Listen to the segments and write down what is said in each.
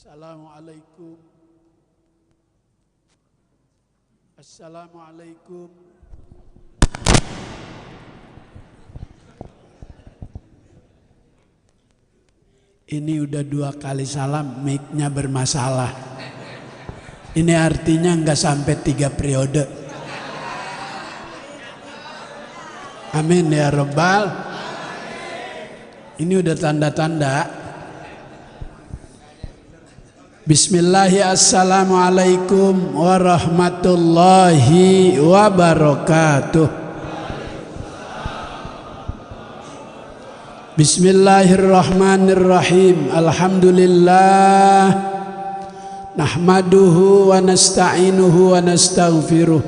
Assalamualaikum. Assalamualaikum. Ini udah 2 kali salam, mic-nya bermasalah. Ini artinya nggak sampai 3 periode. Amin ya Rabbal. Ini udah tanda-tanda. Bismillahirrahmanirrahim. Assalamualaikum warahmatullahi wabarakatuh. Bismillahirrahmanirrahim. Alhamdulillah. Nahmaduhu wa nasta'inuhu wa nastaghfiruh.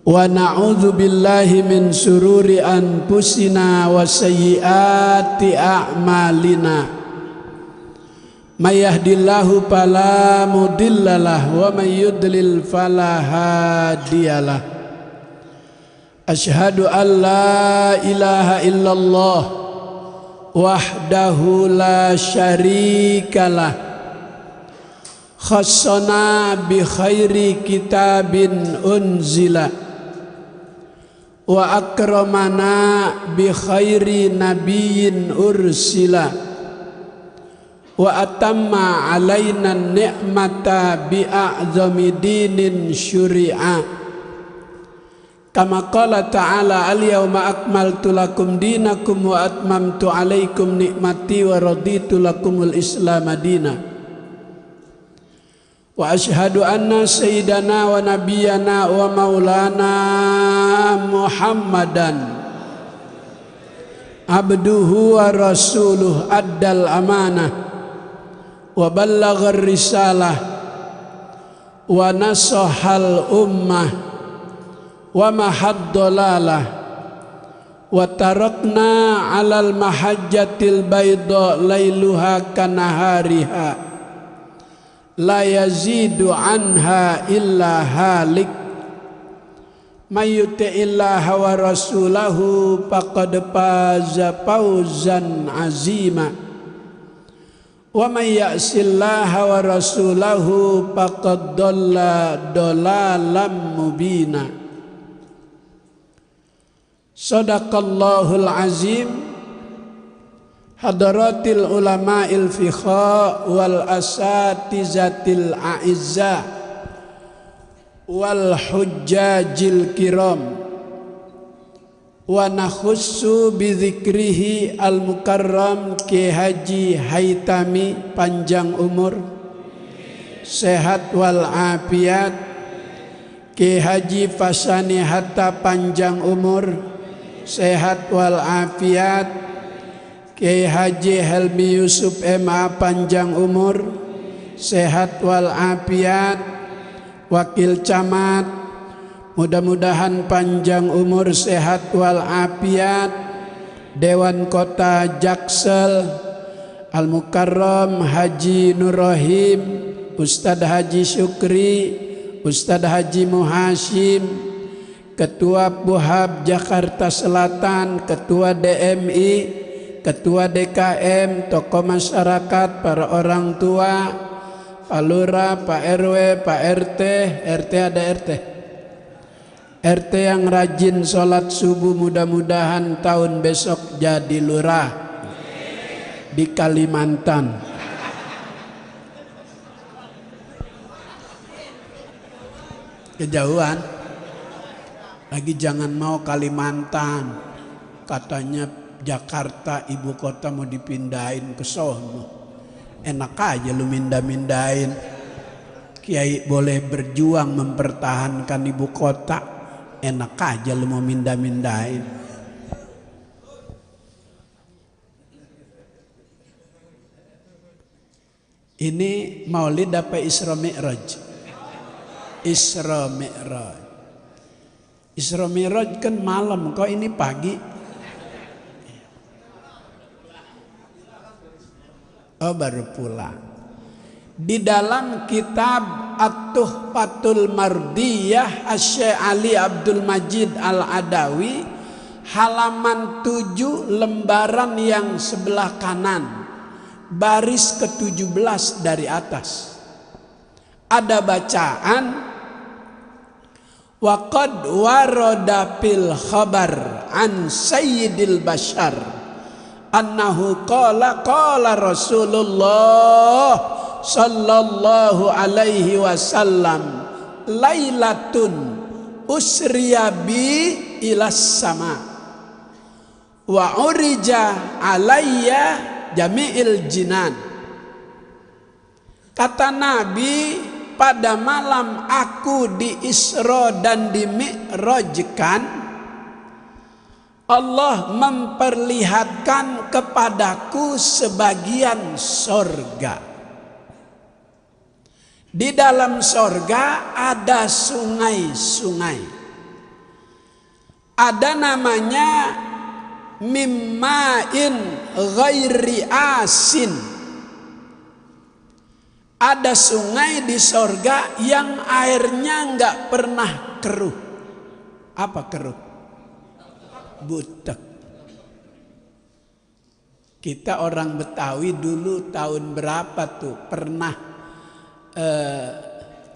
Wa na'udzu billahi min sururi anfusina wa sayyiati a'malina. May yahdihillahu fala mudhillalah wa may yudlil fala hadiyalah. Asyhadu an la ilaha illallah wahdahu la syarikalah. Khassana bi khairi kitabin unzila wa akramana bi khairi nabiyyin ursila wa atamma alaina ni'mata bi a'zami dinin syuri'a kama qala ta'ala al-yawma akmaltu lakum dinakum wa atmamtu alaikum ni'mati wa raditu lakumul islam madina wa ashhadu anna sayyidana wa nabiyyana wa maulana Muhammadan abduhu wa rasuluh addal amanah wa ballaghar risalah wa nasahal ummah wa mahaddalalah wa tarakna alal mahajjatil bayda lailuha kanahariha la yazidu anha illa halik may yuti'illaha wa rasulahu faqad faza fawzan azima wa may ya'sillaha wa rasulahu faqad dhalla dhalalan mubina. Shadaqallahul azim. Hadaratil ulama'il fiqh wal asatizatil a'izza wal hujjajil kiram wa nakhussu bi dzikrihi al mukarram Ki Haji Haitami panjang umur sehat wal afiat, Ki Haji Fasani Hatta panjang umur sehat wal afiat, Ki Haji Helmi Yusuf MA panjang umur sehat wal afiat, wakil camat mudah-mudahan panjang umur sehat wal afiat, Dewan Kota Jaksel Al Mukarram Haji Nur Rahim, Ustadz Haji Syukri, Ustadz Haji Muhashim, Ketua Puhab Jakarta Selatan, Ketua DMI, Ketua DKM, tokoh masyarakat, para orang tua, Pak Lurah, Pak RW, Pak RT, RT ada RT. RT yang rajin sholat subuh mudah-mudahan tahun besok jadi lurah di Kalimantan. Kejauhan. Lagi jangan mau Kalimantan. Katanya Jakarta ibu kota mau dipindahin ke sono. Enak aja lu mindah-mindahin. Kiai boleh berjuang mempertahankan ibu kota. Enak aja lu mau mindah-mindahin. Ini Maulid apa Isra Mi'raj? Isra Mi'raj. Isra Mi'raj kan malam, kok ini pagi? Oh baru pulang. Di dalam kitab At-Tuhfatul Mardiyah Asy-Syaikh Ali Abdul Majid Al-Adawi halaman 7 lembaran yang sebelah kanan baris ke-17 dari atas. Ada bacaan wa qad warada fil khabar an sayyidil bashar annahu qala Rasulullah sallallahu alaihi wasallam lailatun usriya bi ilas sama wa urija alayya jami'il jinan. Kata Nabi, pada malam aku di Isra dan di Mi'rajkan, Allah memperlihatkan kepadaku sebagian sorga. Di dalam sorga ada sungai-sungai. Ada namanya mimma'in ghairi asin. Ada sungai di sorga yang airnya nggak pernah keruh. Apa keruh? Butek. Kita orang Betawi dulu tahun berapa tuh pernah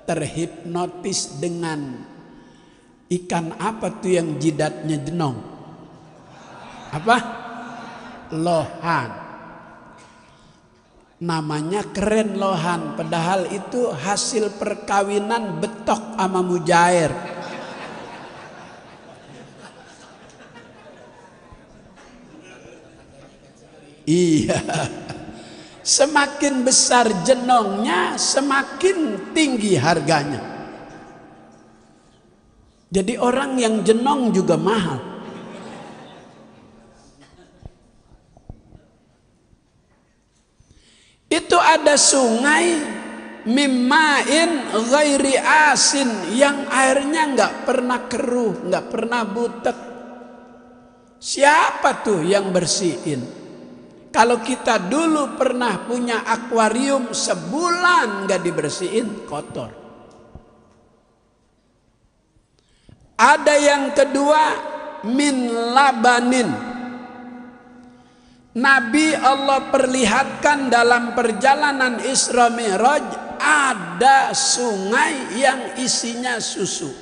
terhipnotis dengan ikan apa tuh yang jidatnya jenong? Apa? Lohan. Namanya keren lohan, padahal itu hasil perkawinan betok sama mujair. Iya. Semakin besar jenongnya, semakin tinggi harganya. Jadi orang yang jenong juga mahal. Itu ada sungai mimma'in ghairi asin yang airnya nggak pernah keruh, nggak pernah butek. Siapa tuh yang bersihin? Kalau kita dulu pernah punya akuarium sebulan nggak dibersihin, kotor. Ada yang kedua min labanin. Nabi Allah perlihatkan dalam perjalanan Isra Mi'raj ada sungai yang isinya susu.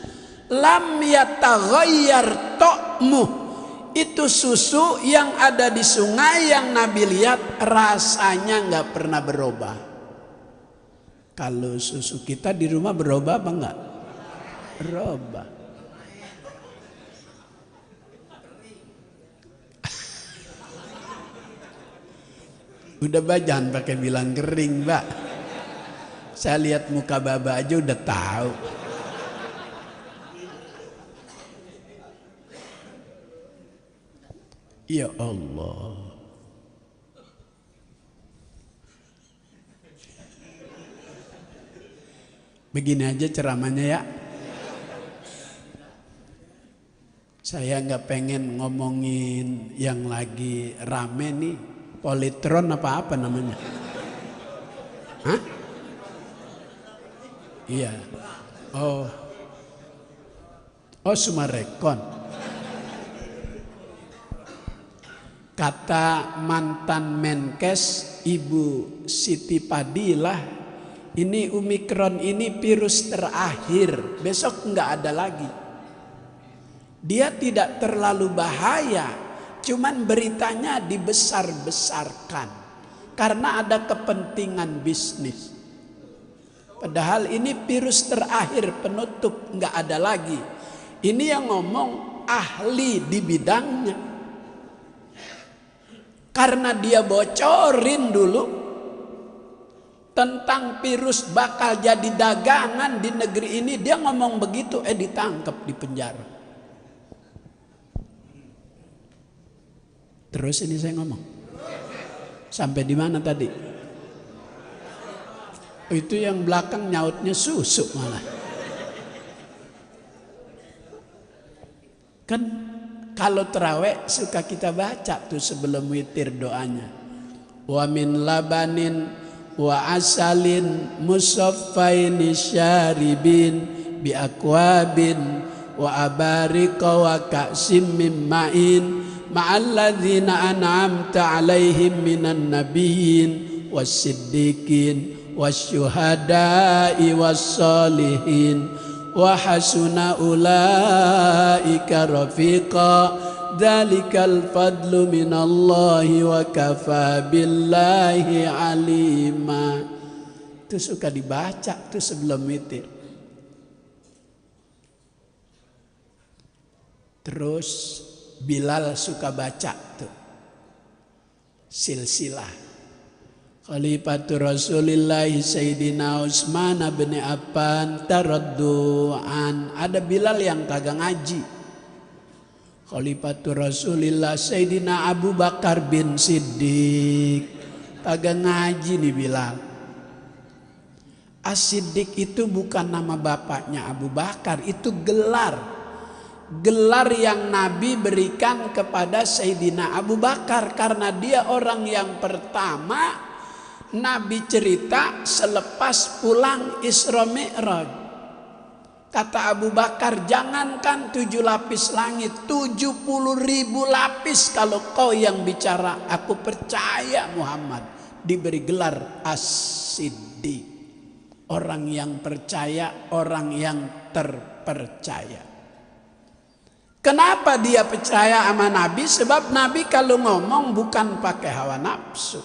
Lam yataghayyar ta'muh. Itu susu yang ada di sungai yang Nabi lihat rasanya nggak pernah berubah. Kalau susu kita di rumah berubah apa enggak? Berubah. Udah Mbak jangan pakai bilang kering Mbak. Saya lihat muka Baba aja udah tahu. Ya Allah. Begini aja ceramahnya ya. Saya nggak pengen ngomongin yang lagi rame nih. Politron apa namanya? Hah? Iya. Oh Sumarekon. Kata mantan Menkes Ibu Siti Padilah, ini Omikron ini virus terakhir, besok nggak ada lagi. Dia tidak terlalu bahaya, cuman beritanya dibesar-besarkan karena ada kepentingan bisnis. Padahal ini virus terakhir penutup, nggak ada lagi. Ini yang ngomong ahli di bidangnya. Karena dia bocorin dulu tentang virus bakal jadi dagangan di negeri ini, dia ngomong begitu, ditangkap di penjara. Terus ini saya ngomong sampai di mana tadi? Itu yang belakang nyautnya susu malah. Kan kalau terawih suka kita baca tuh sebelum witir doanya. Wa min labanin wa asalin musaffaini syaribin bi akwabin wa abarika wa ka'sim min ma'in ma'alladzina an'amta alaihim minan nabiyyin wassiddiqin wasyuhada'i wassalihin wa hasuna ulaika rafiqa dzalikal fadlu minallahi wa kafa billahi alima. Itu suka dibaca tuh sebelum witir. Terus Bilal suka baca tuh silsilah. Khalifatur Rasulillah Sayyidina Utsman bin Affan taradduan. Ada Bilal yang kagak ngaji. Khalifatur Rasulillah Sayyidina Abu Bakar bin Siddiq kagak ngaji nih Bilal. As-Siddiq itu bukan nama bapaknya Abu Bakar, itu gelar. Gelar yang Nabi berikan kepada Sayyidina Abu Bakar karena dia orang yang pertama Nabi cerita selepas pulang Isra Mi'raj. Kata Abu Bakar, jangankan 7 lapis langit, 70.000 lapis kalau kau yang bicara, aku percaya Muhammad. Diberi gelar As-Siddiq, orang yang percaya, orang yang terpercaya. Kenapa dia percaya sama Nabi? Sebab Nabi kalau ngomong bukan pakai hawa nafsu,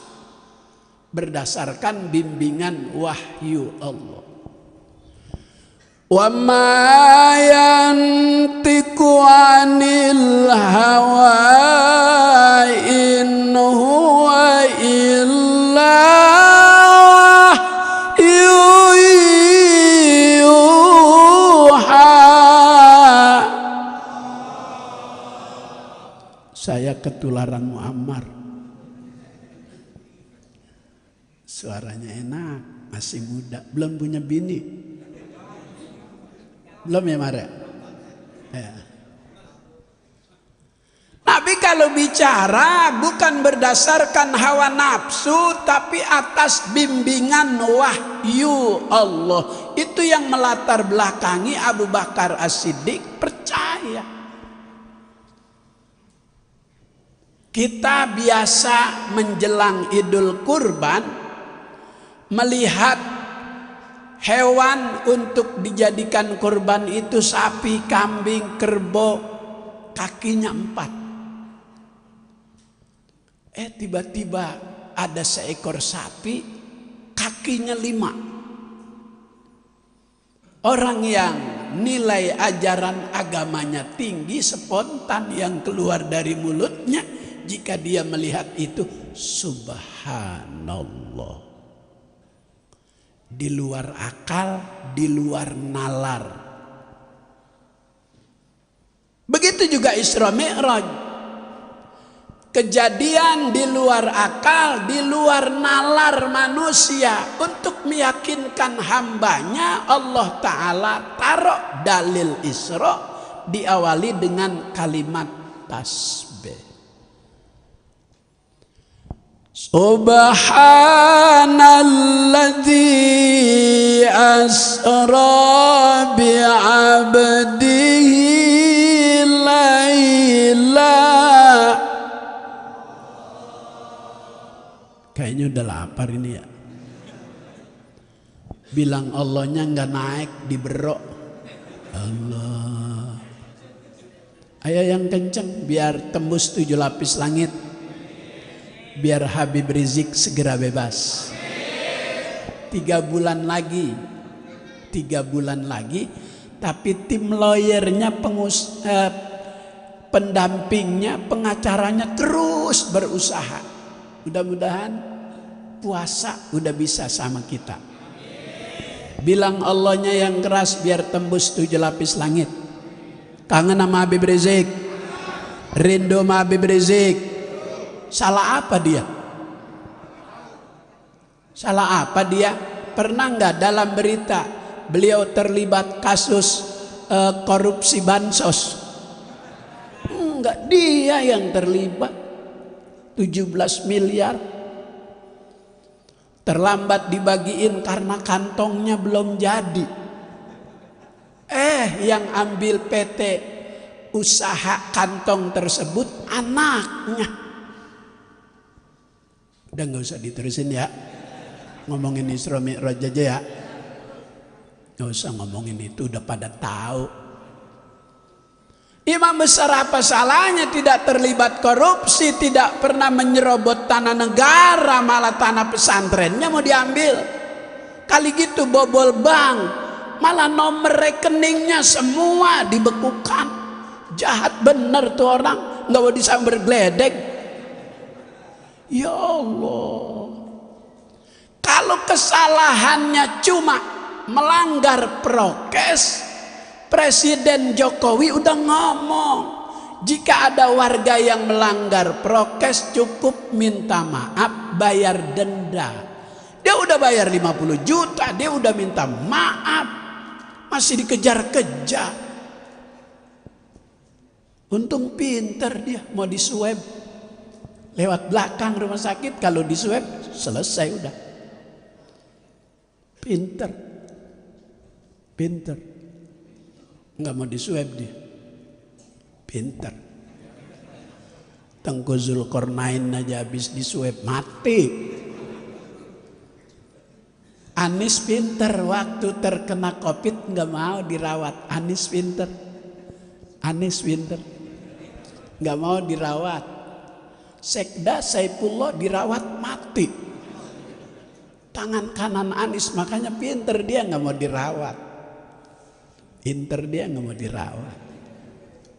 berdasarkan bimbingan wahyu Allah. Wa ma yantiqu 'anil hawa in huwa illa yuha. Saya ketularan Muammar. Suaranya enak, masih muda, belum punya bini. Belum ya Mare? Ya. Nabi kalau bicara bukan berdasarkan hawa nafsu, tapi atas bimbingan wahyu Allah. Itu yang melatar belakangi Abu Bakar As-Siddiq percaya. Kita biasa menjelang Idul Kurban melihat hewan untuk dijadikan kurban itu sapi, kambing, kerbau, kakinya 4. Tiba-tiba ada seekor sapi, kakinya 5. Orang yang nilai ajaran agamanya tinggi, spontan yang keluar dari mulutnya, jika dia melihat itu, subhanallah. Di luar akal, di luar nalar. Begitu juga Isra Mi'raj. Kejadian di luar akal, di luar nalar manusia. Untuk meyakinkan hambanya, Allah Ta'ala taruh dalil Isra diawali dengan kalimat tasbih. Subhanalladzi asra bi'abdihi laila. Kayaknya udah lapar ini ya. Bilang Allahnya nggak naik di berok. Allah. Ayo yang kenceng biar tembus 7 lapis langit. Biar Habib Rizik segera bebas. 3 bulan lagi. Tapi tim lawyernya, pendampingnya, pengacaranya terus berusaha. Mudah-mudahan puasa udah bisa sama kita. Bilang Allahnya yang keras biar tembus 7 lapis langit. Kangen sama Habib Rizik, rindu sama Habib Rizik. Salah apa dia? Pernah nggak dalam berita beliau terlibat kasus korupsi bansos? Enggak, dia yang terlibat. 17 miliar terlambat dibagiin karena kantongnya belum jadi. Yang ambil PT usaha kantong tersebut anaknya. Udah nggak usah diterusin ya. ngomongin Isra Mi'raj aja ya. Gak usah ngomongin itu, udah pada tahu. Imam besar apa salahnya tidak terlibat korupsi, tidak pernah menyerobot tanah negara, malah tanah pesantrennya mau diambil. Kali gitu bobol bank, malah nomor rekeningnya semua dibekukan. Jahat bener tuh orang, nggak mau disamber gledek. Ya Allah, kalau kesalahannya cuma melanggar prokes, Presiden Jokowi udah ngomong, jika ada warga yang melanggar prokes cukup minta maaf, bayar denda. Dia udah bayar 50 juta, dia udah minta maaf, masih dikejar-kejar. Untung pinter dia, mau diswab lewat belakang rumah sakit, kalau diswab selesai udah. Pinter, pinter. Nggak mau diswab dia, pinter. Tengku Zulkarnain aja habis diswab mati. Anies pinter, waktu terkena COVID nggak mau dirawat. Anies pinter, Anies pinter, nggak mau dirawat. Sekda Saifullah dirawat mati. Tangan kanan Anies, makanya pinter dia nggak mau dirawat. Pinter dia nggak mau dirawat.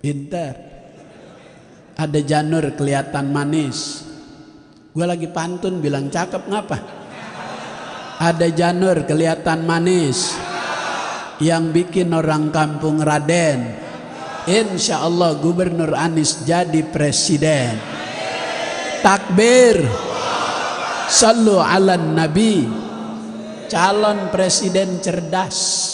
Pinter. Ada janur kelihatan manis. Gue lagi pantun bilang cakep ngapa? Ada janur kelihatan manis, yang bikin orang kampung Raden. Insya Allah Gubernur Anies jadi presiden. Takbir. Sallu ala Nabi. Calon presiden cerdas.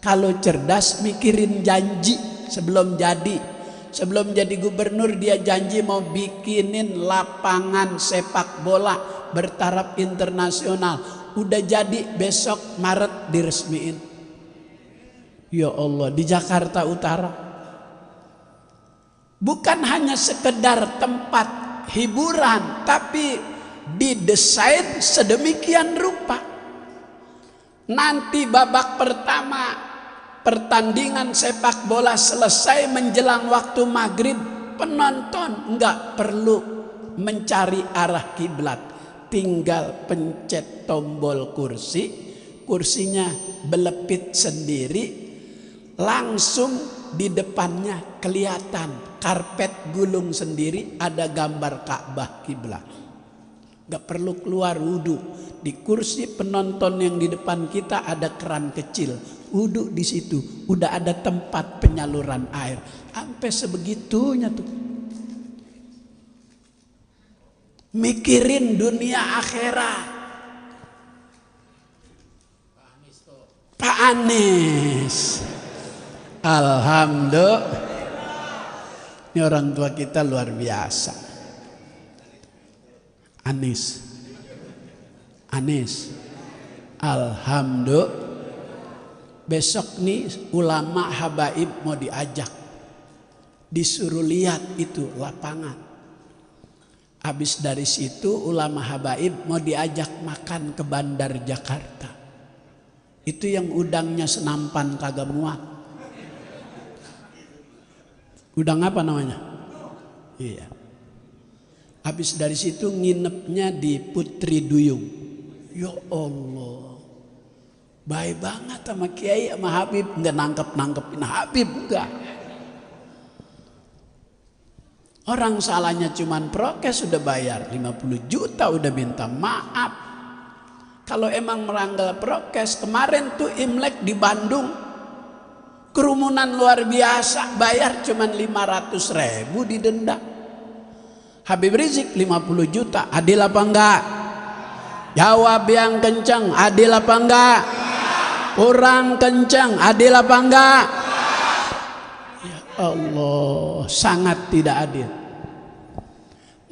Kalau cerdas mikirin janji sebelum jadi. Sebelum jadi gubernur dia janji mau bikinin lapangan sepak bola bertaraf internasional. Udah jadi, besok Maret diresmiin. Ya Allah, di Jakarta Utara. Bukan hanya sekedar tempat hiburan, tapi didesain sedemikian rupa. Nanti babak pertama pertandingan sepak bola selesai menjelang waktu maghrib, penonton nggak perlu mencari arah kiblat, tinggal pencet tombol kursi, kursinya belepit sendiri, langsung di depannya kelihatan karpet gulung sendiri, ada gambar Ka'bah kiblat. Nggak perlu keluar wudhu. Di kursi penonton yang di depan kita ada keran kecil, wudhu di situ, udah ada tempat penyaluran air. Sampai sebegitunya tuh. Mikirin dunia akhirat. Pak Anies, alhamdulillah, ini orang tua kita luar biasa. Anies, alhamdulillah. Besok nih ulama habaib mau diajak, disuruh lihat itu lapangan. Habis dari situ ulama habaib mau diajak makan ke Bandar Jakarta. Itu yang udangnya senampan kagak muat. Udang apa namanya? Iya. Habis dari situ nginepnya di Putri Duyung. Ya Allah, baik banget sama Kiai sama Habib. Nggak nangkepin Habib, enggak. Orang salahnya cuman prokes udah bayar 50 juta, udah minta maaf. Kalau emang melanggar prokes, kemarin tuh Imlek di Bandung, kerumunan luar biasa, bayar cuman 500.000 didenda. Habib Rizik 50 juta, adil apa enggak? Jawab yang kencang, adil apa enggak? Kurang kencang, adil apa enggak? Ya Allah, sangat tidak adil.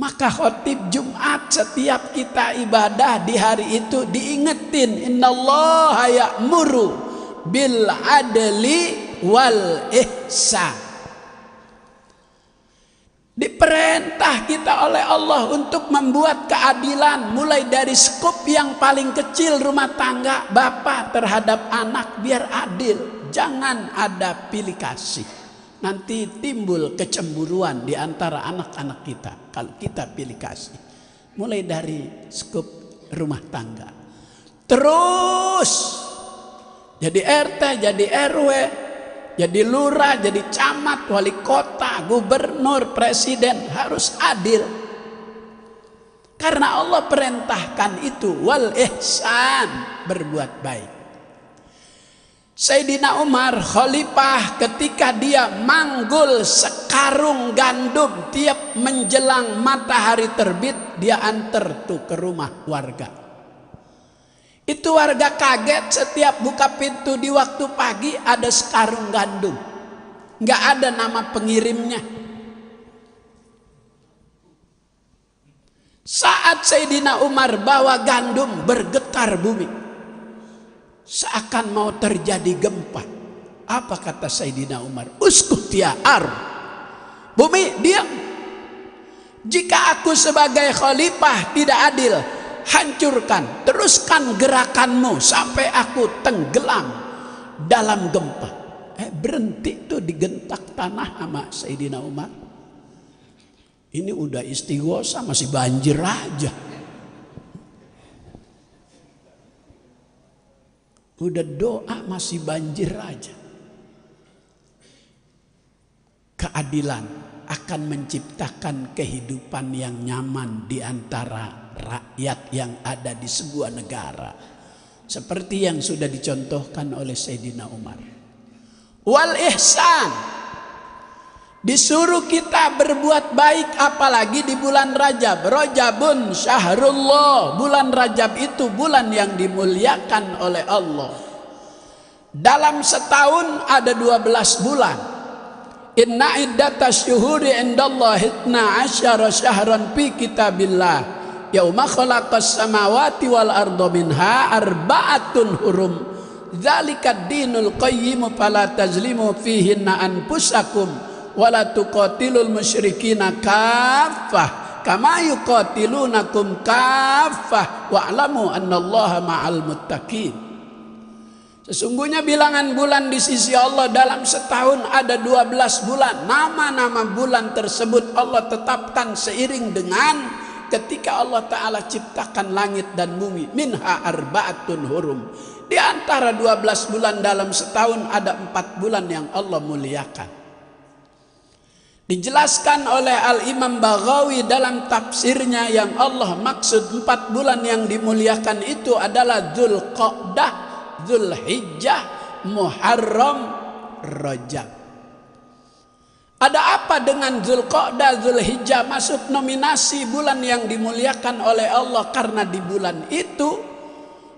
Maka khotib Jumat setiap kita ibadah di hari itu diingetin, innallaha ya'muru bil adli wal ihsan. Diperintah kita oleh Allah untuk membuat keadilan, mulai dari skop yang paling kecil rumah tangga bapak terhadap anak biar adil. Jangan ada pilih kasih. Nanti timbul kecemburuan di antara anak-anak kita kalau kita pilih kasih. Mulai dari skop rumah tangga. Terus jadi RT, jadi RW, jadi lurah, jadi camat, wali kota, gubernur, presiden harus adil. Karena Allah perintahkan itu, wal ihsan, berbuat baik. Sayyidina Umar khalifah ketika dia manggul sekarung gandum tiap menjelang matahari terbit, dia antar tuh ke rumah warga. Itu warga kaget, setiap buka pintu di waktu pagi ada sekarung gandum. Nggak ada nama pengirimnya. Saat Sayyidina Umar bawa gandum, bergetar bumi. Seakan mau terjadi gempa. Apa kata Sayyidina Umar? Uskut ya ar. Bumi, diam. Jika aku sebagai khalifah tidak adil, hancurkan, teruskan gerakanmu sampai aku tenggelam dalam gempa. Berhenti tuh digentak tanah sama Sayyidina Umar. Ini udah istighosa masih banjir aja. Udah doa masih banjir aja. Keadilan akan menciptakan kehidupan yang nyaman di antara rakyat yang ada di sebuah negara, seperti yang sudah dicontohkan oleh Sayyidina Umar. Wal ihsan, disuruh kita berbuat baik, apalagi di bulan Rajab. Rajabun syahrullah, bulan Rajab itu bulan yang dimuliakan oleh Allah. Dalam setahun ada 12 bulan. Inna iddatas syuhuri indallahi 12 syahran fi kitabillah yauma khalaqas samawati wal arda minha arba'atun hurum dzalikad dinul qayyim fala tazlimu fihinna anfusakum wala tuqatilul musyrikina kaffah kama yuqatilunakum kaffah wa'lamu annallaha ma'al muttaqin. Sesungguhnya bilangan bulan di sisi Allah dalam setahun ada 12 bulan. Nama-nama bulan tersebut Allah tetapkan seiring dengan ketika Allah Ta'ala ciptakan langit dan bumi. Minha arba'atun hurum. Di antara 12 bulan dalam setahun ada 4 bulan yang Allah muliakan. Dijelaskan oleh Al-Imam Baghawi dalam tafsirnya, yang Allah maksud 4 bulan yang dimuliakan itu adalah Dzulqa'dah, Dzulhijjah, Muharram, Rajab. Ada apa dengan Dzulqa'dah, Dzulhijjah masuk nominasi bulan yang dimuliakan oleh Allah? Karena di bulan itu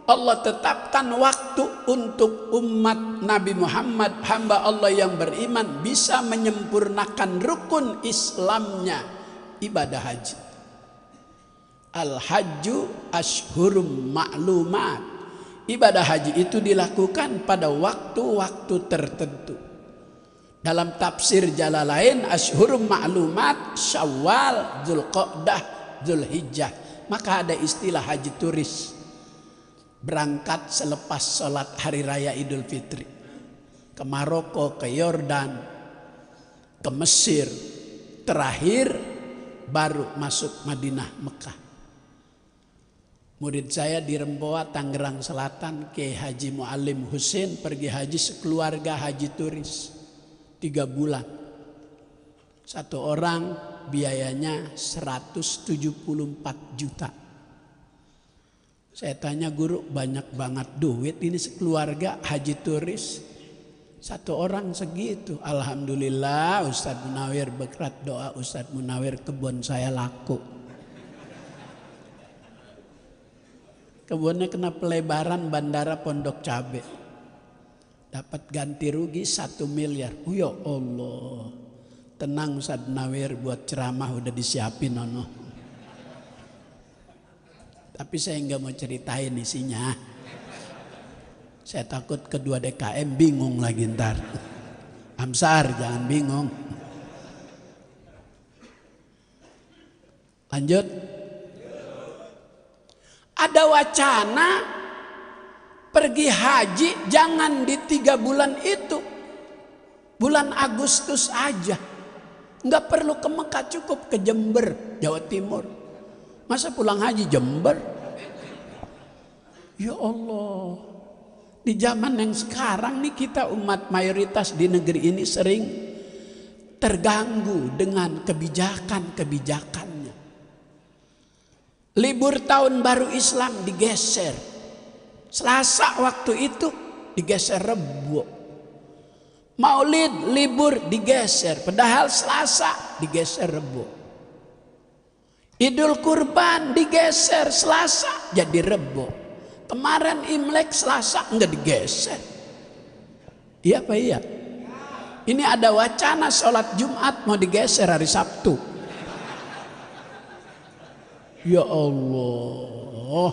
Allah tetapkan waktu untuk umat Nabi Muhammad, hamba Allah yang beriman, bisa menyempurnakan rukun Islamnya, ibadah haji. Al-hajju ashhurum ma'lumat. Ibadah haji itu dilakukan pada waktu-waktu tertentu. Dalam tafsir Jalalain, ashhurum ma'lumat, Syawal, Dzulqa'dah, Dzulhijjah. Maka ada istilah haji turis. Berangkat selepas sholat hari raya Idul Fitri. Ke Maroko, ke Yordan, ke Mesir. Terakhir baru masuk Madinah, Mekah. Murid saya di Remboa, Tangerang Selatan, Kiai Haji Muallim Husin, pergi haji sekeluarga, haji turis 3 bulan. Satu orang biayanya 174 juta. Saya tanya, guru, banyak banget duit ini sekeluarga haji turis. Satu orang segitu. Alhamdulillah Ustadz Munawir berkat doa Ustadz Munawir, kebun saya laku. Kebunnya kena pelebaran bandara Pondok Cabe. Dapat ganti rugi 1 miliar. Ya Allah. Tenang Ustadz Munawir, buat ceramah udah disiapin ono. Tapi saya nggak mau ceritain isinya. Saya takut kedua DKM bingung lagi ntar. Amsar jangan bingung. Lanjut. Ada wacana pergi haji jangan di 3 bulan itu. Bulan Agustus aja. Nggak perlu ke Mekah, cukup ke Jember, Jawa Timur. Masa pulang haji Jember? Ya Allah. Di zaman yang sekarang nih kita umat mayoritas di negeri ini sering terganggu dengan kebijakan-kebijakannya. Libur tahun baru Islam digeser. Selasa waktu itu digeser Rebo. Maulid libur digeser, padahal Selasa digeser Rebo. Idul Kurban digeser Selasa jadi Rebo. Kemarin Imlek Selasa enggak digeser. Iya apa iya? Ini ada wacana sholat Jumat mau digeser hari Sabtu. Ya Allah.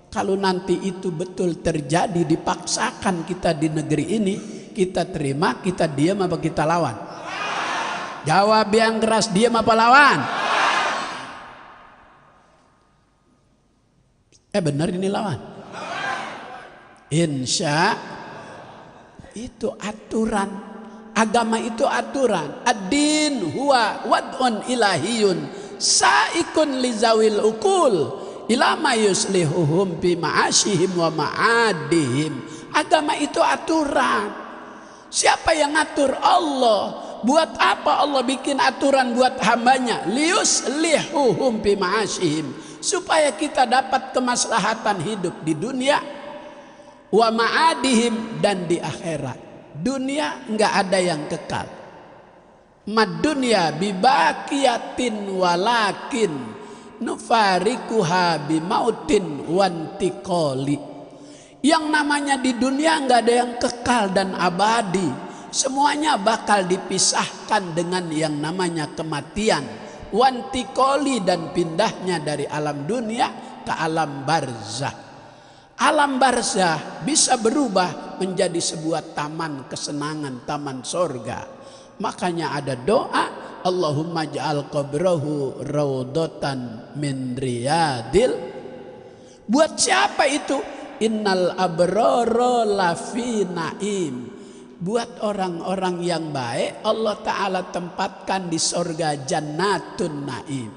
Kalau nanti itu betul terjadi, dipaksakan kita di negeri ini, kita terima, kita diam apa kita lawan? Jawab yang keras, diam apa lawan? Benar ini lawan. Insya itu aturan. Agama itu aturan. Ad-din huwa wad'un ilahiyun sa'ikun lizawil ukul ila ma yuslihuhum bi ma'asyihim wa ma'adihim. Agama itu aturan. Siapa yang ngatur? Allah. Buat apa Allah bikin aturan buat hambanya? Liyuslihuhum bi ma'asyihim, supaya kita dapat kemaslahatan hidup di dunia, wa ma'adihim, dan di akhirat. Dunia enggak ada yang kekal. Mad dunya bibaqiyatin walakin nufarikuha bimautin wantiqoli. Yang namanya di dunia enggak ada yang kekal dan abadi. Semuanya bakal dipisahkan dengan yang namanya kematian, wantiqoli, dan pindahnya dari alam dunia ke alam barzah. Alam barzah bisa berubah menjadi sebuah taman kesenangan, taman sorga. Makanya ada doa, Allahumma ja'al qabrahu raudhatan min riyadil. Buat siapa itu? Innal abrara lafi naim. Buat orang-orang yang baik, Allah Ta'ala tempatkan di sorga jannatun naim.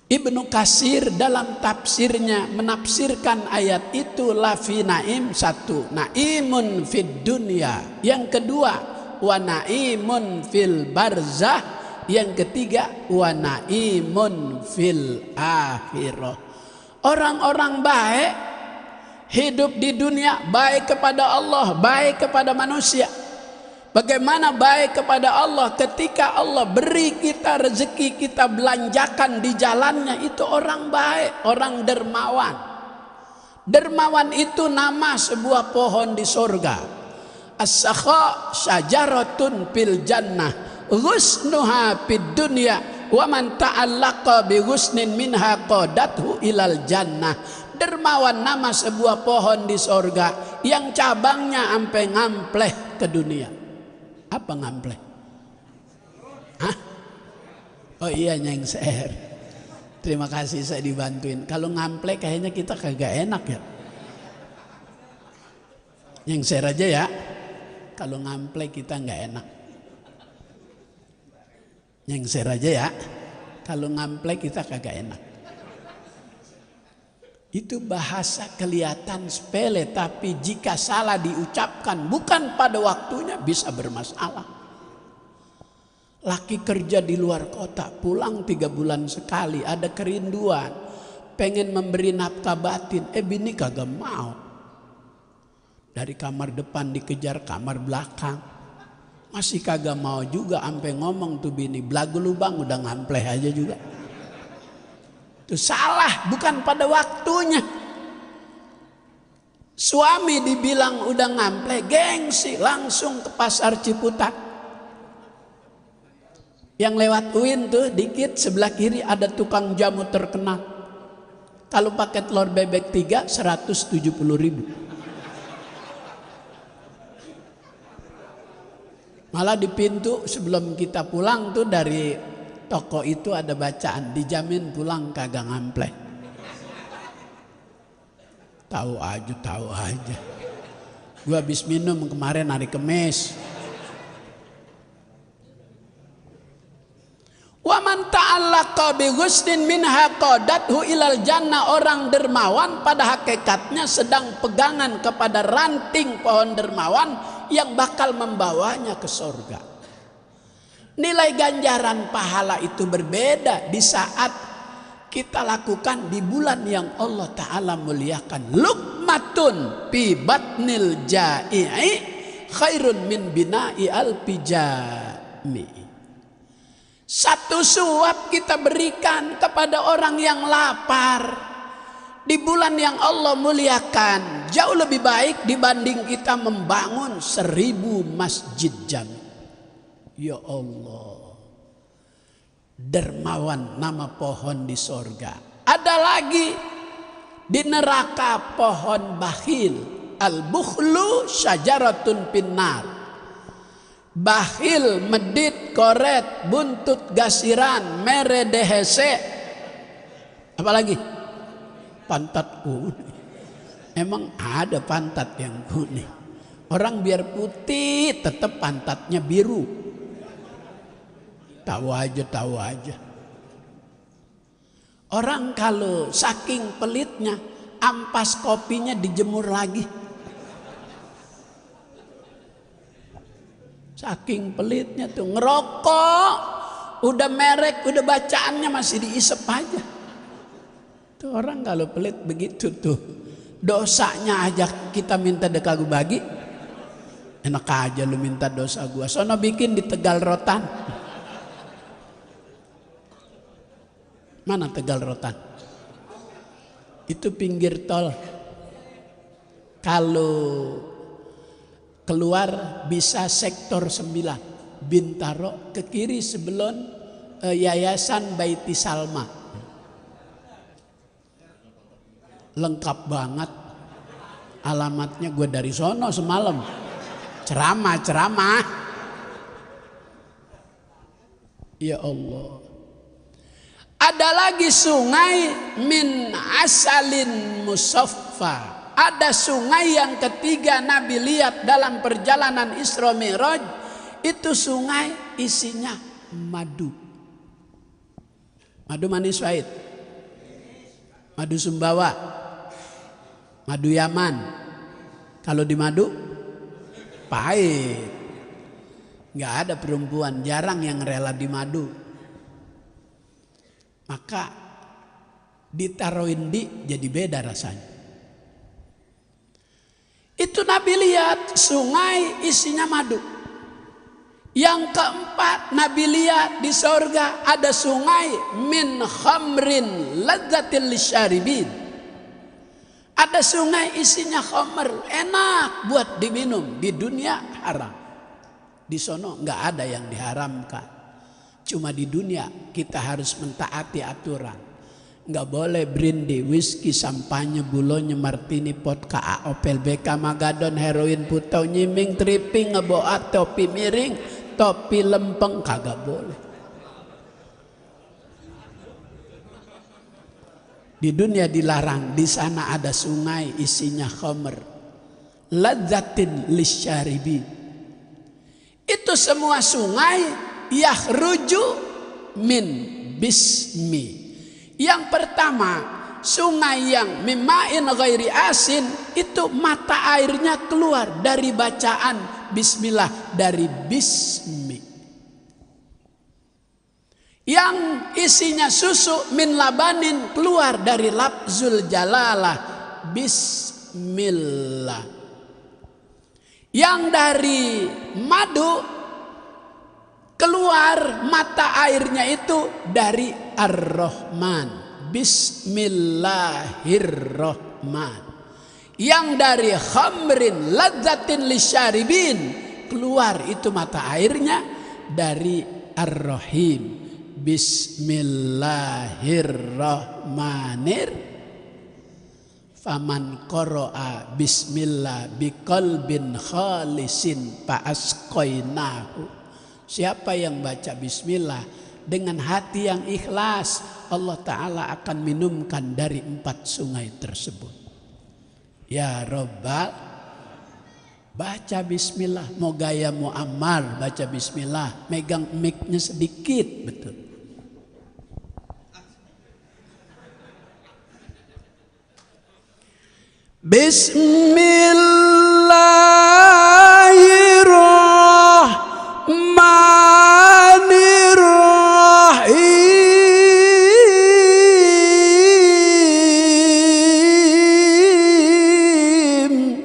Ibnu Katsir dalam tafsirnya menafsirkan ayat itu lafi naim. Satu, naimun fid dunya. Yang kedua, wa naimun fil barzah. Yang ketiga, wa naimun fil akhirah. Orang-orang baik hidup di dunia baik kepada Allah, baik kepada manusia. Bagaimana baik kepada Allah? Ketika Allah beri kita rezeki, kita belanjakan di jalannya, itu orang baik, orang dermawan. Dermawan itu nama sebuah pohon di surga. As-sakha syajaratun fil jannah ghusnuha fid dunya wa man ta'allaqa bi ghusnin minha qadathu ilal jannah. Dermawan nama sebuah pohon di surga yang cabangnya sampai ngampleh ke dunia. Apa ngampleh? Hah? Oh iya, nyengser. Terima kasih saya dibantuin. Kalau ngampleh kayaknya kita kagak enak ya. Nyengser aja ya. Kalau ngampleh kita nggak enak. Nyengser aja ya. Kalau ngampleh kita kagak enak. Itu bahasa kelihatan sepele, tapi jika salah diucapkan bukan pada waktunya bisa bermasalah. Laki kerja di luar kota, pulang 3 bulan sekali, ada kerinduan, pengen memberi nafkah batin, bini kagak mau. Dari kamar depan dikejar kamar belakang, masih kagak mau juga, sampai ngomong tuh bini, belagu lu bang, udah ngampleh aja juga. Itu salah, bukan pada waktunya. Suami dibilang udah ngampleh, gengsi, langsung ke pasar Ciputat. Yang lewat UIN tuh dikit, sebelah kiri ada tukang jamu terkenal. Kalau pakai telur bebek 3, 170.000. Malah di pintu sebelum kita pulang tuh dari toko itu ada bacaan, dijamin pulang kagak ngampleh. Tahu aja. Gua habis minum kemarin hari Kemis. Wa man ta'allaqa bi ghusnin minha qadathu ilal jannah. Orang dermawan pada hakikatnya sedang pegangan kepada ranting pohon dermawan yang bakal membawanya ke surga. Nilai ganjaran pahala itu berbeda di saat kita lakukan di bulan yang Allah Ta'ala muliakan. Luqmatun fi batnil ja'i'i khairun min bina'i al-pijami. Satu suap kita berikan kepada orang yang lapar di bulan yang Allah muliakan jauh lebih baik dibanding kita membangun 1000 masjid jami. Ya Allah, dermawan nama pohon di sorga. Ada lagi di neraka pohon bakhil. Al-bukhlu syajaratun pinnar. Bakhil, medit, koret, buntut, gasiran, mere dehese. Apalagi? Pantat kuning. Emang ada pantat yang kuning? Orang biar putih tetap pantatnya biru. Tahu aja. Orang kalau saking pelitnya, ampas kopinya dijemur lagi. Saking pelitnya tuh, ngerokok udah merek, udah bacaannya masih diisep aja. Tuh orang kalau pelit begitu tuh, dosanya aja kita minta dekagu bagi. Enak aja lu minta dosa gua, sono bikin di Tegal Rotan. Mana Tegal Rotan? Itu pinggir tol. Kalau keluar bisa sektor 9 Bintaro, ke kiri sebelum Yayasan Baiti Salma. Lengkap banget alamatnya, gue dari sono semalam ceramah. Ya Allah, ada lagi sungai min asalin musaffa. Ada sungai yang ketiga Nabi lihat dalam perjalanan Isra Mi'raj. Itu sungai isinya madu. Madu manis pahit. Madu Sumbawa. Madu Yaman. Kalau di madu pahit. Nggak ada perempuan, jarang yang rela di madu. Maka ditaruhin jadi beda rasanya. Itu Nabi lihat sungai isinya madu. Yang keempat Nabi lihat di sorga ada sungai min khamrin ladzatil lisyaribin. Ada sungai isinya khamr, enak buat diminum. Di dunia haram, di sono nggak ada yang diharamkan. Cuma di dunia kita harus mentaati aturan. Nggak boleh brandy, whisky, sampanye, bulonya, martini, vodka, opel, beka, magadon, heroin, putau, nyiming, tripping, ngeboat, topi miring, topi lempeng, kagak boleh. Di dunia dilarang, di sana ada sungai isinya khamr. Ladzatin lisyaribin. Itu semua sungai yahruju min bismi. Yang pertama, sungai yang mimain ghairi asin, itu mata airnya keluar dari bacaan bismillah, dari bismi. Yang isinya susu min labanin, keluar dari lafzul jalalah, bismillah. Yang dari madu, keluar mata airnya itu dari Ar-Rahman, bismillahirrahman. Yang dari khamrin ladzatin lisyaribin, keluar itu mata airnya dari Ar-Rahim, bismillahirrahmanirrahim. Faman qara'a bismillah biqalbin khalisin fa asqainahu. Siapa yang baca bismillah dengan hati yang ikhlas, Allah Ta'ala akan minumkan dari 4 sungai tersebut. Ya Rabbal, baca bismillah. Mau gaya Muammar baca bismillah, megang mic-nya sedikit, betul. Bismillahirrahmanirrahim.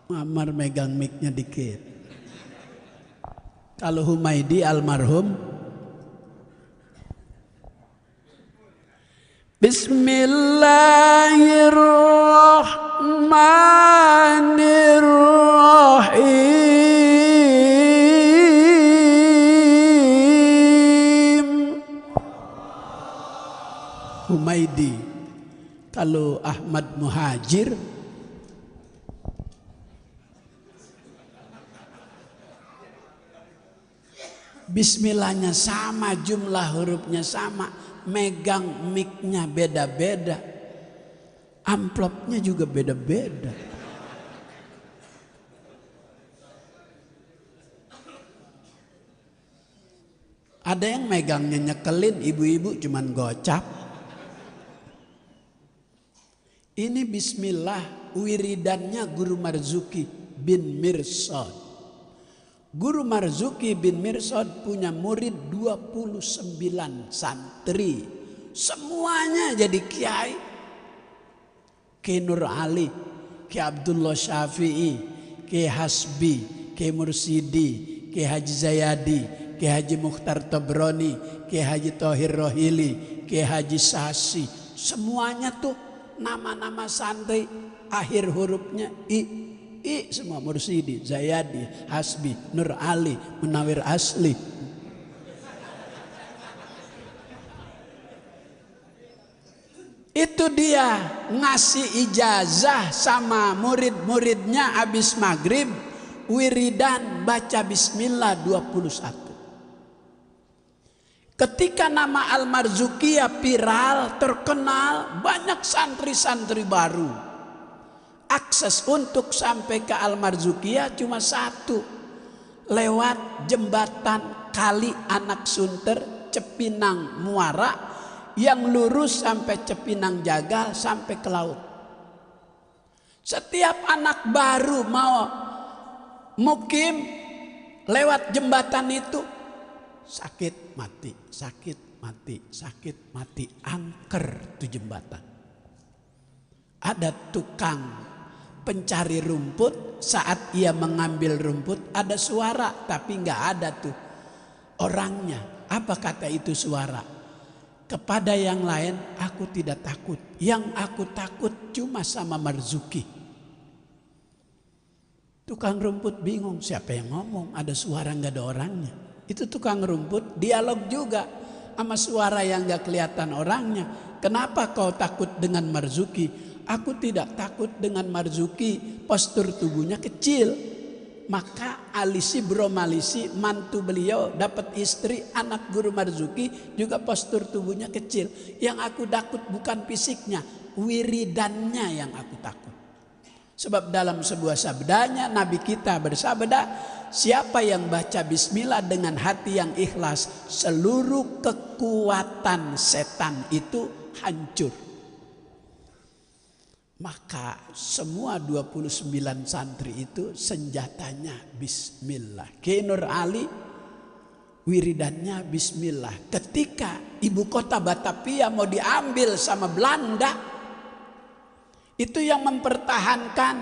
Muammar megang mic-nya dikit. Kalau Humaidi almarhum, Bismillahirrahmanirrahim. Humaidi. Kalau Ahmad Muhajir, bismillahnya sama, jumlah hurufnya sama, megang mic-nya beda-beda, amplopnya juga beda-beda. Ada yang megangnya nyekelin, ibu-ibu cuman gocap. Ini bismillah wiridannya Guru Marzuki bin Mirsad. Guru Marzuki bin Mirsad punya murid 29 santri. Semuanya jadi kiai. Kiai Nur Ali, Kiai Abdullah Syafi'i, Kiai Hasbi, Kiai Mursidi, Kiai Haji Zayadi, Kiai Haji Mukhtar Tobroni, Kiai Haji Thohir Rohili, Kiai Haji Sasi. Semuanya tuh nama-nama santri akhir hurufnya I. Semua Mursidi, Zayadi, Hasbi, Nur Ali, Munawir Asli. Itu dia ngasih ijazah sama murid-muridnya habis maghrib, wiridan baca bismillah 21. Ketika nama Al-Marzuqiyah viral, terkenal, banyak santri-santri baru. Akses untuk sampai ke Al-Marzuqiyah cuma satu, lewat jembatan Kali Anak Sunter Cepinang Muara yang lurus sampai Cepinang Jagal sampai ke laut. Setiap anak baru mau mukim lewat jembatan itu sakit mati, sakit mati, sakit mati, angker tuh jembatan. Ada tukang pencari rumput, saat ia mengambil rumput ada suara, tapi nggak ada tuh orangnya. Apa kata itu suara? Kepada yang lain aku tidak takut, yang aku takut cuma sama Marzuki. Tukang rumput bingung, siapa yang ngomong, ada suara nggak ada orangnya. Itu tukang rumput dialog juga sama suara yang nggak kelihatan orangnya. Kenapa kau takut dengan Marzuki? Aku tidak takut dengan Marzuki, postur tubuhnya kecil. Maka Alisi Bro Malisi, mantu beliau, dapat istri anak Guru Marzuki, juga postur tubuhnya kecil. Yang aku takut bukan fisiknya, wiridannya yang aku takut. Sebab dalam sebuah sabdanya Nabi kita bersabda, siapa yang baca bismillah dengan hati yang ikhlas, seluruh kekuatan setan itu hancur. Maka semua 29 santri itu senjatanya bismillah. Kiai Nur Ali wiridannya bismillah. Ketika ibu kota Batavia mau diambil sama Belanda, itu yang mempertahankan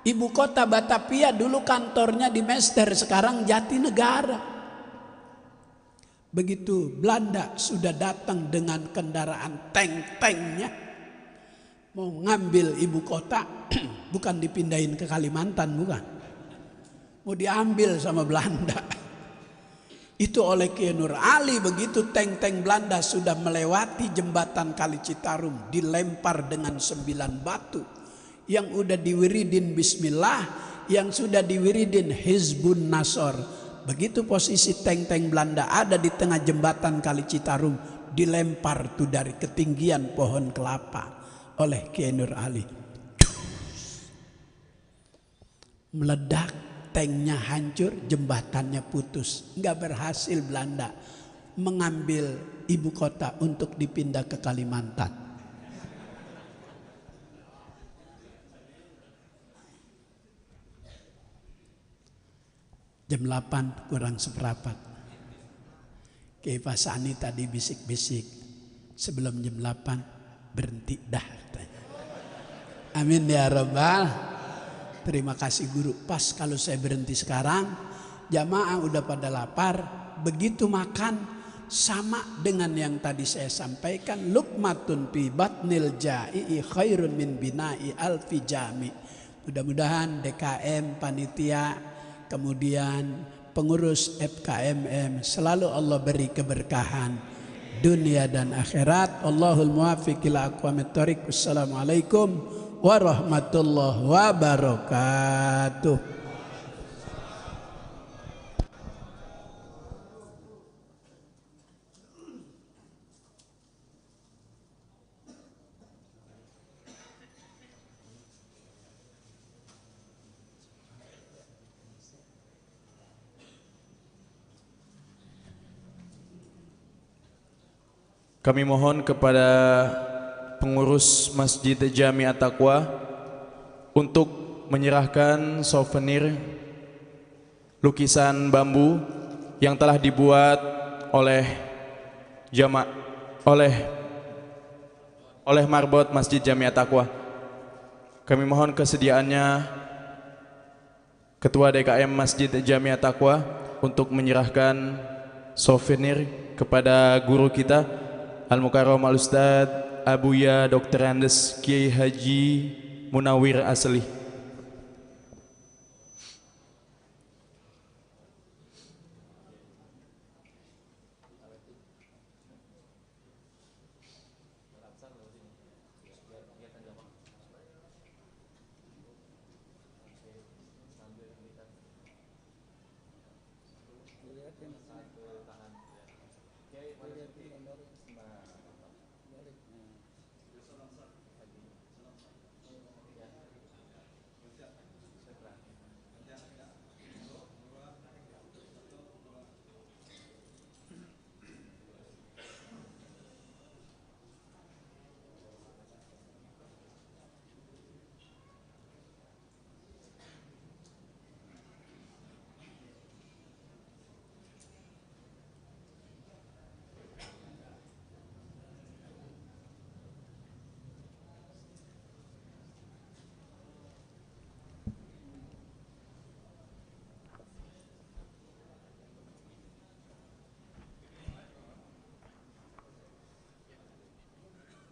ibu kota Batavia dulu kantornya di Mester, sekarang Jatinegara. Begitu Belanda sudah datang dengan kendaraan tank-tanknya mau ngambil ibu kota, bukan dipindahin ke Kalimantan, bukan. Mau diambil sama Belanda. Itu oleh Kiai Nur Ali, begitu tank-tank Belanda sudah melewati jembatan Kali Citarum, dilempar dengan 9 batu. Yang udah diwiridin bismillah, yang sudah diwiridin Hizbun Nasor, Begitu posisi tank-tank Belanda ada di tengah jembatan Kali Citarum, dilempar tuh dari ketinggian pohon kelapa oleh Kiai Nur Ali. Meledak, tanknya hancur, jembatannya putus. Nggak berhasil Belanda mengambil ibu kota untuk dipindah ke Kalimantan. Jam 8 kurang seperempat. Kiai Pasani tadi bisik-bisik. Sebelum jam 8 berhenti dah. Amin ya Rabbal. Terima kasih guru. Pas kalau saya berhenti sekarang, jamaah udah pada lapar. Begitu makan sama dengan yang tadi saya sampaikan. Luqmatun fi batnil ja'i khairun min bina'i alfi jami. Mudah-mudahan DKM, panitia, kemudian pengurus FKMM selalu Allah beri keberkahan dunia dan akhirat. Allahul muwaffiq ila aqwamit thoriq. Wassalamualaikum warahmatullahi wabarakatuh. Kami mohon kepada pengurus Masjid Jami At-Taqwa untuk menyerahkan souvenir lukisan bambu yang telah dibuat oleh oleh marbot Masjid Jami At-Taqwa. Kami mohon kesediaannya Ketua DKM Masjid Jami At-Taqwa untuk menyerahkan souvenir kepada guru kita Al-Mukarram Al-Ustad Abuya Dr. Andes Kiai Haji Munawir Asli.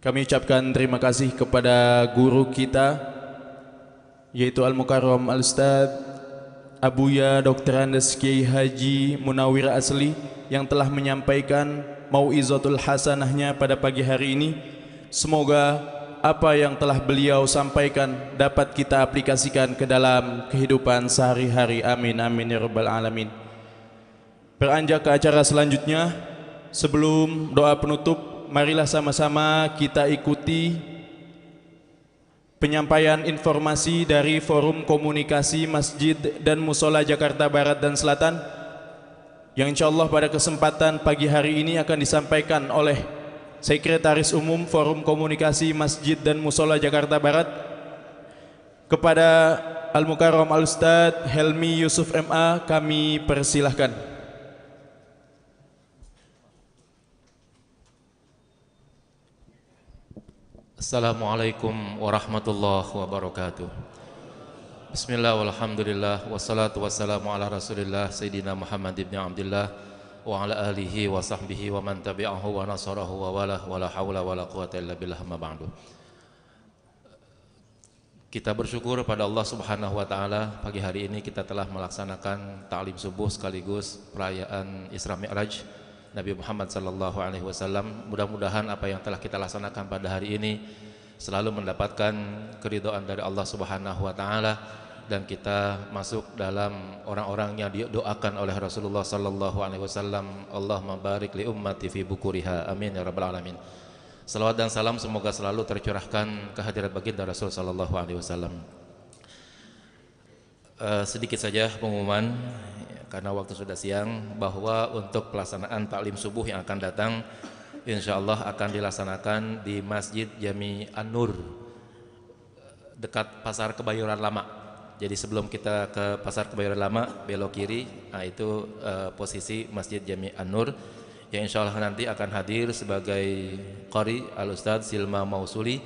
Kami ucapkan terima kasih kepada guru kita yaitu Al-Mukarram Al-Ustad Abuya Dr. Andes Kiai Haji Munawir Asli yang telah menyampaikan mau'izatul hasanahnya pada pagi hari ini. Semoga apa yang telah beliau sampaikan dapat kita aplikasikan ke dalam kehidupan sehari-hari. Amin amin ya rabbal alamin. Beranjak ke acara selanjutnya, sebelum doa penutup, marilah sama-sama kita ikuti penyampaian informasi dari Forum Komunikasi Masjid dan Musola Jakarta Barat dan Selatan yang insyaallah pada kesempatan pagi hari ini akan disampaikan oleh Sekretaris Umum Forum Komunikasi Masjid dan Musola Jakarta Barat. Kepada Al-Mukarram Al-Ustad Helmi Yusuf MA kami persilahkan. Assalamualaikum warahmatullahi wabarakatuh. Bismillah walhamdulillah wassalatu wassalamu ala rasulillah Sayyidina Muhammad ibn Abdullah wa ala alihi wa sahbihi wa man tabi'ahu wa nasarahu wa walah wa la hawla wa la quwata illa billah ma ba'du. Kita bersyukur pada Allah Subhanahu wa taala, pagi hari ini kita telah melaksanakan ta'lim subuh sekaligus perayaan Isra Mi'raj Nabi Muhammad sallallahu alaihi wasallam. Mudah-mudahan apa yang telah kita laksanakan pada hari ini selalu mendapatkan keridhaan dari Allah Subhanahu wa taala dan kita masuk dalam orang-orang yang didoakan oleh Rasulullah sallallahu alaihi wasallam, Allahumma barik li ummati fi bukuriha, amin ya rabbal alamin. Salawat dan salam semoga selalu tercurahkan kehadirat baginda Rasul sallallahu alaihi wasallam. Sedikit saja pengumuman karena waktu sudah siang, bahwa untuk pelaksanaan taklim subuh yang akan datang insyaallah akan dilaksanakan di Masjid Jami An-Nur dekat Pasar Kebayoran Lama. Jadi sebelum kita ke Pasar Kebayoran Lama belok kiri, nah itu posisi Masjid Jami An-Nur yang insyaallah nanti akan hadir sebagai qari Al-Ustadz Silma Mausuli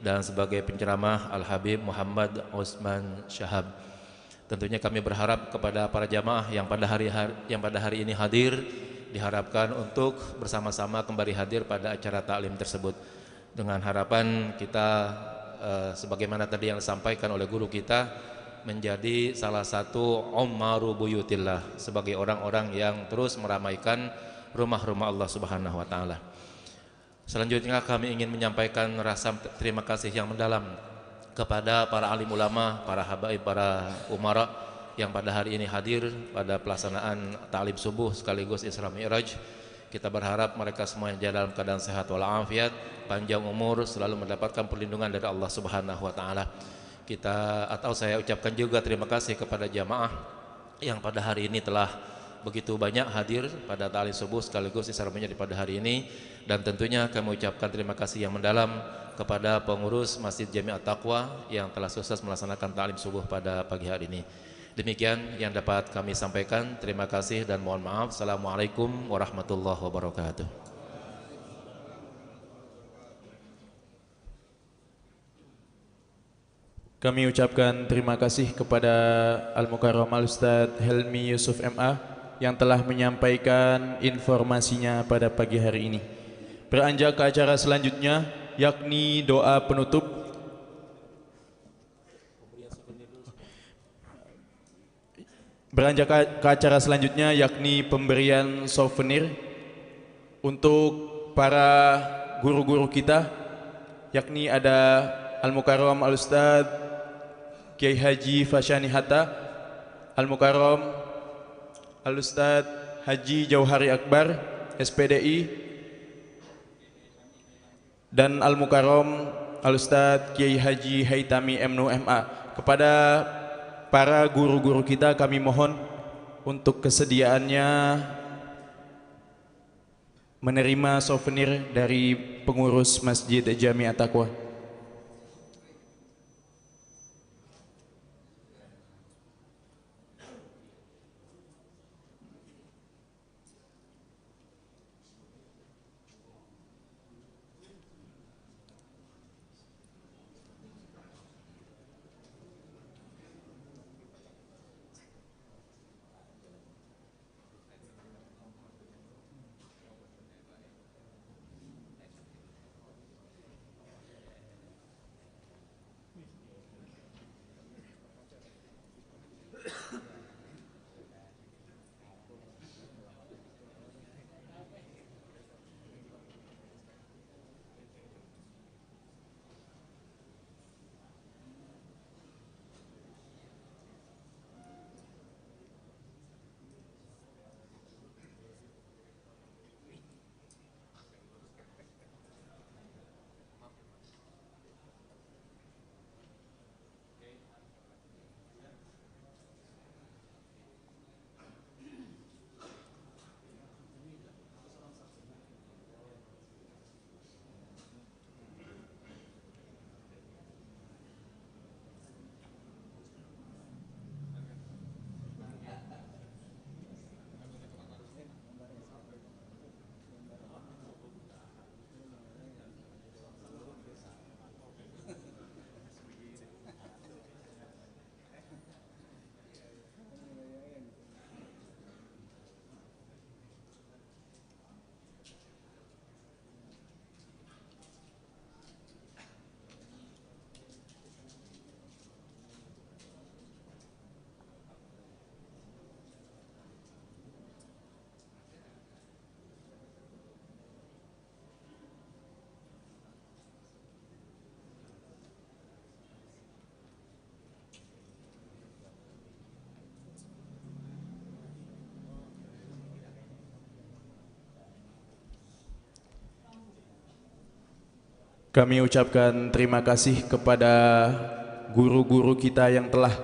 dan sebagai penceramah Al-Habib Muhammad Osman Syahab. Tentunya kami berharap kepada para jamaah yang pada hari ini hadir, diharapkan untuk bersama-sama kembali hadir pada acara taklim tersebut dengan harapan kita sebagaimana tadi yang disampaikan oleh guru kita, menjadi salah satu ummaru buyutillah, sebagai orang-orang yang terus meramaikan rumah-rumah Allah Subhanahu wa taala. Selanjutnya kami ingin menyampaikan rasa terima kasih yang mendalam kepada para alim ulama, para habaib, para umara yang pada hari ini hadir pada pelaksanaan taklim subuh sekaligus Isra Mi'raj. Kita berharap mereka semuanya dalam keadaan sehat walafiat, panjang umur, selalu mendapatkan perlindungan dari Allah Subhanahu wa taala. Saya ucapkan juga terima kasih kepada jamaah yang pada hari ini telah begitu banyak hadir pada taklim subuh sekaligus Isra Mi'raj pada hari ini, dan tentunya kami ucapkan terima kasih yang mendalam kepada pengurus Masjid Jami At-Taqwa yang telah sukses melaksanakan taklim subuh pada pagi hari ini. Demikian yang dapat kami sampaikan. Terima kasih dan mohon maaf. Assalamualaikum warahmatullahi wabarakatuh. Kami ucapkan terima kasih kepada Al-Mukarram Al-Ustadz Helmi Yusuf MA yang telah menyampaikan informasinya pada pagi hari ini. Beranjak ke acara selanjutnya, yakni doa penutup. Beranjak ke acara selanjutnya, yakni pemberian souvenir untuk para guru-guru kita, yakni ada Al-Mukarram Al-Ustadz Kiai Haji Fasyani Hatta, Al-Mukarram Al-Ustadz Haji Jauhari Akbar SPDI, dan Al-Mukarram Al-Ustadz Kiai Haji Haitami MNU MA. Kepada para guru-guru kita kami mohon untuk kesediaannya menerima souvenir dari pengurus Masjid Jami At-Taqwa. Kami ucapkan terima kasih kepada guru-guru kita yang telah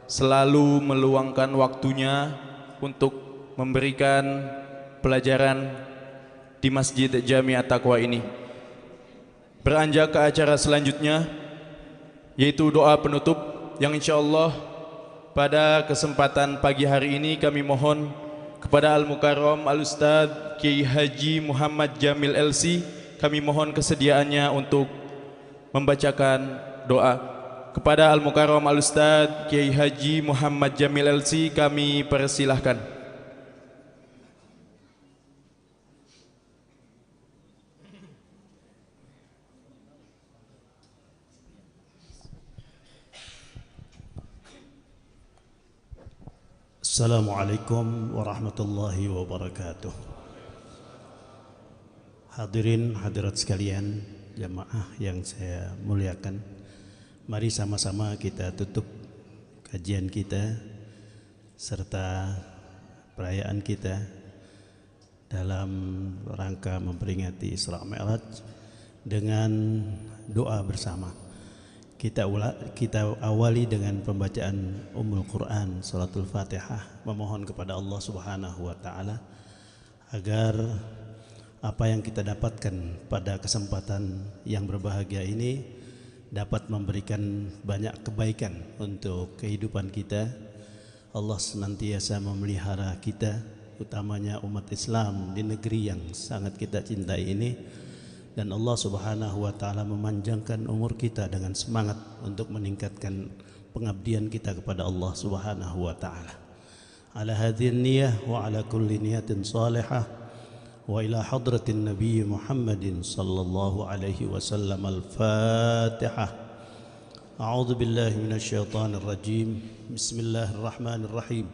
selalu meluangkan waktunya untuk memberikan pelajaran di Masjid Jami At-Taqwa ini. Beranjak ke acara selanjutnya, yaitu doa penutup yang insyaallah pada kesempatan pagi hari ini kami mohon kepada Al-Mukarram Al-Ustadz Kiai Haji Muhammad Jamil LC, kami mohon kesediaannya untuk membacakan doa. Kepada Al-Mukarram Al-Ustadz Kiai Haji Muhammad Jamil LC kami persilahkan. Assalamualaikum warahmatullahi wabarakatuh. Hadirin hadirat sekalian, jamaah yang saya muliakan, mari sama-sama kita tutup kajian kita serta perayaan kita dalam rangka memperingati Isra Mi'raj dengan doa bersama. Kita awali dengan pembacaan Ummul Quran, Salatul Fatihah, memohon kepada Allah Subhanahu wa Ta'ala agar apa yang kita dapatkan pada kesempatan yang berbahagia ini dapat memberikan banyak kebaikan untuk kehidupan kita. Allah senantiasa memelihara kita, utamanya umat Islam di negeri yang sangat kita cintai ini. Dan Allah Subhanahu wa Ta'ala memanjangkan umur kita dengan semangat untuk meningkatkan pengabdian kita kepada Allah Subhanahu wa Ta'ala. Ala hadhihi niyah wa ala kulli niyatin salihah wa ila hadratin Nabi Muhammadin sallallahu alaihi wasallam. Al-Fatihah. A'udzu billahi minasyaitonir rajim. Bismillahirrahmanirrahim.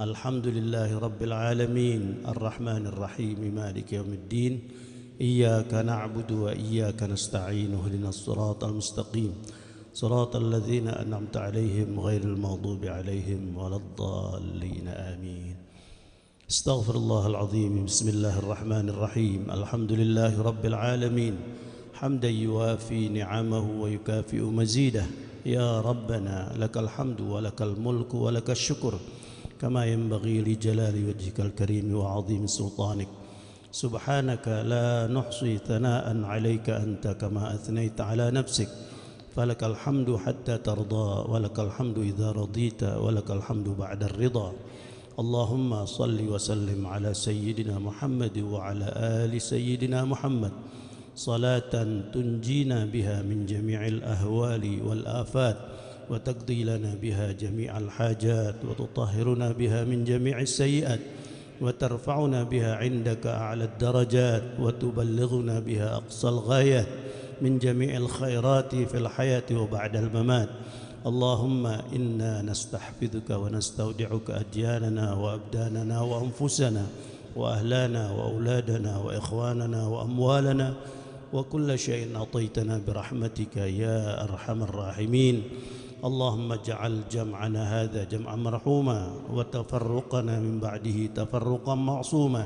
Alhamdulillahi rabbil alamin, arrahmanir rahim, maliki yaumiddin. إياك نعبد وإياك نستعين اهدنا الصراط المستقيم صراط الذين أنعمت عليهم غير المغضوب عليهم ولا الضالين آمين. استغفر الله العظيم. بسم الله الرحمن الرحيم. الحمد لله رب العالمين حمدا يوافي نعمه ويكافئ مزيده. يا ربنا لك الحمد ولك الملك ولك الشكر كما ينبغي لجلال وجهك الكريم وعظيم سلطانك. سبحانك لا نحصي ثناء عليك أنت كما أثنيت على نفسك. فلك الحمد حتى ترضى ولك الحمد إذا رضيت ولك الحمد بعد الرضا. اللهم صل وسلم على سيدنا محمد وعلى آل سيدنا محمد صلاة تنجينا بها من جميع الأهوال والآفات وتقضي لنا بها جميع الحاجات وتطهرنا بها من جميع السيئات وترفعنا بها عندك أعلى الدرجات وتبلغنا بها أقصى الغايات من جميع الخيرات في الحياة وبعد الممات. اللهم إنا نستحفظك ونستودعك أدياننا وأبداننا وأنفسنا وأهلنا وأولادنا وإخواننا وأموالنا وكل شيء أعطيتنا برحمتك يا أرحم الراحمين. اللهم اجعل جمعنا هذا جمعا مرحوما وتفرقنا من بعده تفرقا معصوما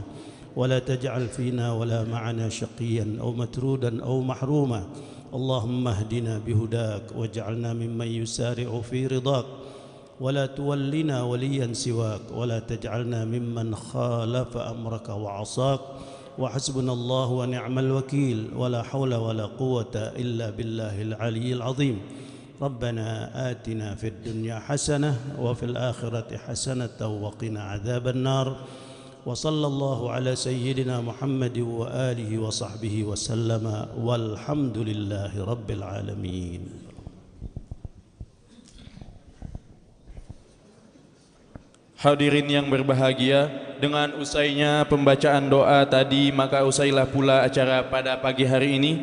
ولا تجعل فينا ولا معنا شقيا أو مترودا أو محروما. اللهم اهدنا بهداك واجعلنا ممن يسارع في رضاك ولا تولنا وليا سواك ولا تجعلنا ممن خالف أمرك وعصاك. وحسبنا الله ونعم الوكيل ولا حول ولا قوة إلا بالله العلي العظيم. ربنا آتنا في الدنيا حسنة وفي الآخرة حسنة وقنا عذاب النار. وصلى الله على سيدنا محمد وآله وصحبه وسلم والحمد لله رب العالمين. Hadirin yang berbahagia, dengan usainya pembacaan doa tadi maka usailah pula acara pada pagi hari ini.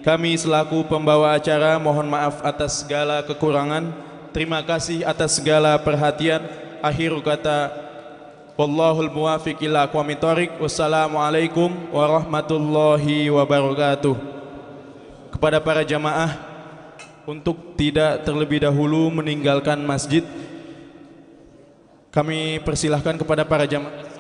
Kami selaku pembawa acara mohon maaf atas segala kekurangan. Terima kasih atas segala perhatian. Akhir kata, wallahul muwaffiq ila aqwamit thoriq. Wassalamualaikum warahmatullahi wabarakatuh. Kepada para jamaah, untuk tidak terlebih dahulu meninggalkan masjid, kami persilahkan kepada para jamaah